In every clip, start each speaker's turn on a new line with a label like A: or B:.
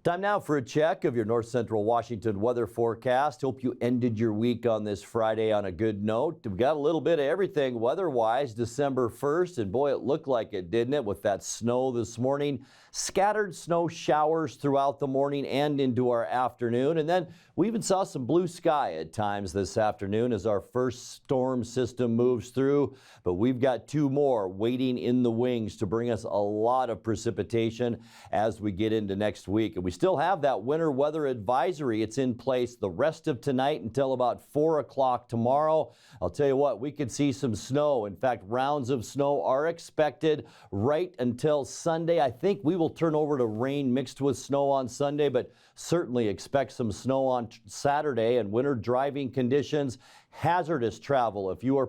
A: Time now for a check of your north central Washington weather forecast. Hope you ended your week on this Friday on a good note. We've got a little bit of everything weather-wise December 1st, and boy, it looked like it, didn't it, with that snow this morning. Scattered snow showers throughout the morning and into our afternoon, and then we even saw some blue sky at times this afternoon as our first storm system moves through, but we've got two more waiting in the wings to bring us a lot of precipitation as we get into next week. And we still have that winter weather advisory. It's in place the rest of tonight until about 4 o'clock tomorrow. I'll tell you what, we could see some snow. In fact, rounds of snow are expected right until Sunday. I think we will turn over to rain mixed with snow on Sunday, but certainly expect some snow on Saturday and winter driving conditions. Hazardous travel if you are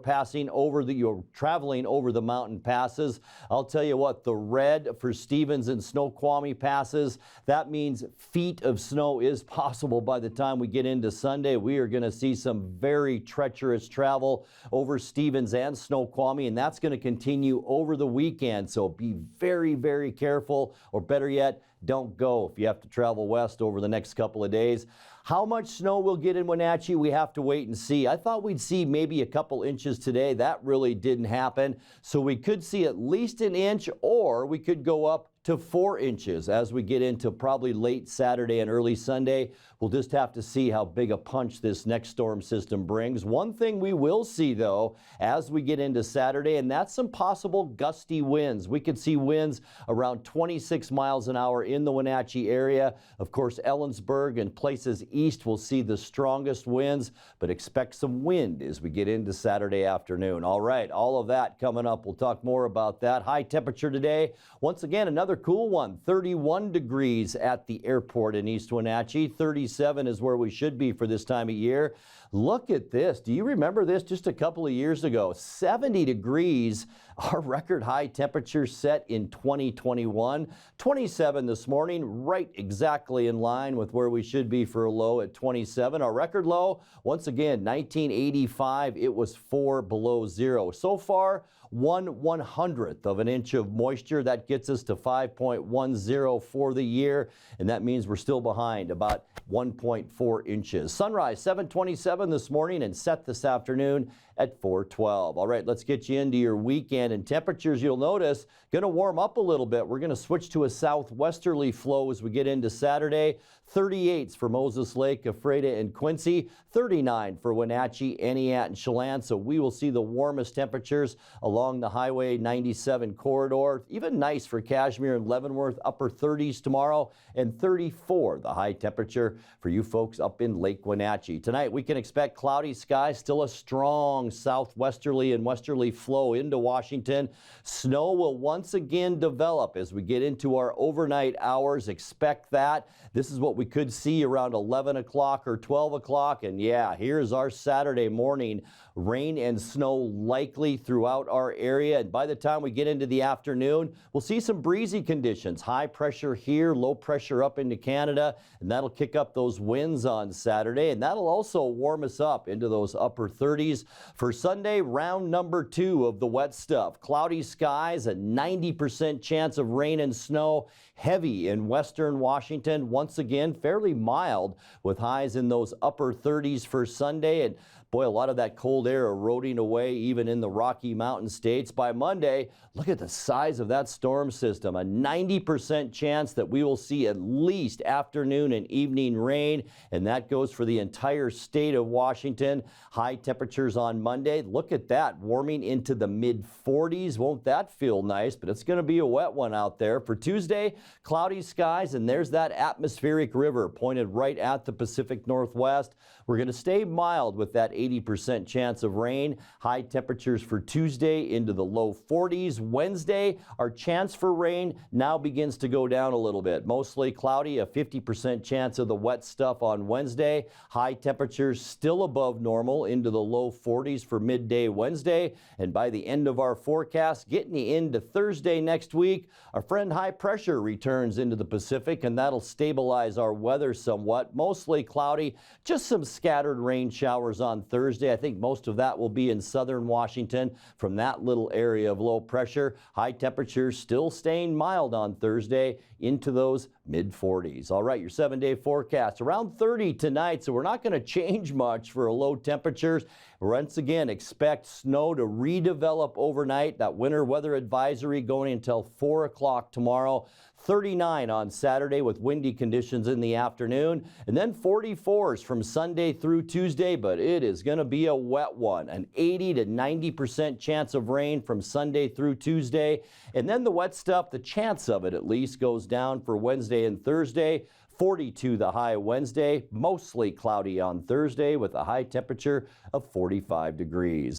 A: you're traveling over the mountain passes. I'll tell you what, the red for Stevens and Snoqualmie passes, that means feet of snow is possible by the time we get into Sunday. We are going to see some very treacherous travel over Stevens and Snoqualmie, and that's going to continue over the weekend. So be very, very careful, or better yet, don't go if you have to travel west over the next couple of days. How much snow we'll get in Wenatchee, we have to wait and see. I thought we'd see maybe a couple inches today. That really didn't happen. So we could see at least an inch, or we could go up to 4 inches as we get into probably late Saturday and early Sunday. We'll just have to see how big a punch this next storm system brings. One thing we will see, though, as we get into Saturday, and that's some possible gusty winds. We could see winds around 26 miles an hour in the Wenatchee area. Of course, Ellensburg and places east will see the strongest winds, but expect some wind as we get into Saturday afternoon. All right, all of that coming up. We'll talk more about that. High temperature today. Once again, another cool one, 31 degrees at the airport in East Wenatchee. 37 is where we should be for this time of year. Look at this. Do you remember this just a couple of years ago? 70 degrees, our record high temperature set in 2021. 27 this morning, right exactly in line with where we should be for a low at 27. Our record low, once again, 1985. It was 4 below zero. So far, 1/100th of an inch of moisture. That gets us to 5.10 for the year, and that means we're still behind about 1.4 inches. Sunrise 7:27 this morning and set this afternoon at 4:12. All right, let's get you into your weekend, and temperatures, you'll notice, going to warm up a little bit. We're going to switch to a southwesterly flow as we get into Saturday. 38s for Moses Lake, Ephrata, and Quincy. 39 for Wenatchee, Aniat, and Chelan. So we will see the warmest temperatures along the Highway 97 corridor. Even nice for Cashmere and Leavenworth, upper 30s tomorrow, and 34 the high temperature for you folks up in Lake Wenatchee. Tonight we can expect cloudy skies, still a strong southwesterly and westerly flow into Washington. Snow will once again develop as we get into our overnight hours. Expect that. This is what we could see around 11 o'clock or 12 o'clock. And yeah, here's our Saturday morning. Rain and snow likely throughout our area. And by the time we get into the afternoon, we'll see some breezy conditions. High pressure here, low pressure up into Canada. And that'll kick up those winds on Saturday. And that'll also warm us up into those upper 30s. For Sunday, round number 2 of the wet stuff. Cloudy skies, a 90% chance of rain and snow. Heavy in western Washington. Once again, fairly mild with highs in those upper 30s for Sunday. And boy, a lot of that cold air eroding away even in the Rocky Mountain states. By Monday, look at the size of that storm system. A 90% chance that we will see at least afternoon and evening rain, and that goes for the entire state of Washington. High temperatures on Monday. Look at that, warming into the mid-40s. Won't that feel nice? But it's going to be a wet one out there. For Tuesday, cloudy skies, and there's that atmospheric river pointed right at the Pacific Northwest. We're going to stay mild with that 80% chance of rain. High temperatures for Tuesday into the low 40s. Wednesday, our chance for rain now begins to go down a little bit. Mostly cloudy, a 50% chance of the wet stuff on Wednesday. High temperatures still above normal into the low 40s for midday Wednesday. And by the end of our forecast, getting into Thursday next week, our friend high pressure returns into the Pacific, and that'll stabilize our weather somewhat. Mostly cloudy, just some scattered rain showers on Thursday. I think most of that will be in southern Washington from that little area of low pressure. High temperatures still staying mild on Thursday into those mid-40s. All right, your 7-day forecast around 30 tonight, so we're not going to change much for low temperatures. Once again, expect snow to redevelop overnight. That winter weather advisory going until 4 o'clock tomorrow. 39 on Saturday with windy conditions in the afternoon, and then 44s from Sunday through Tuesday, but it is going to be a wet one. An 80 to 90% chance of rain from Sunday through Tuesday, and then the wet stuff, the chance of it at least, goes down for Wednesday and Thursday. 42 the high Wednesday, mostly cloudy on Thursday with a high temperature of 45 degrees.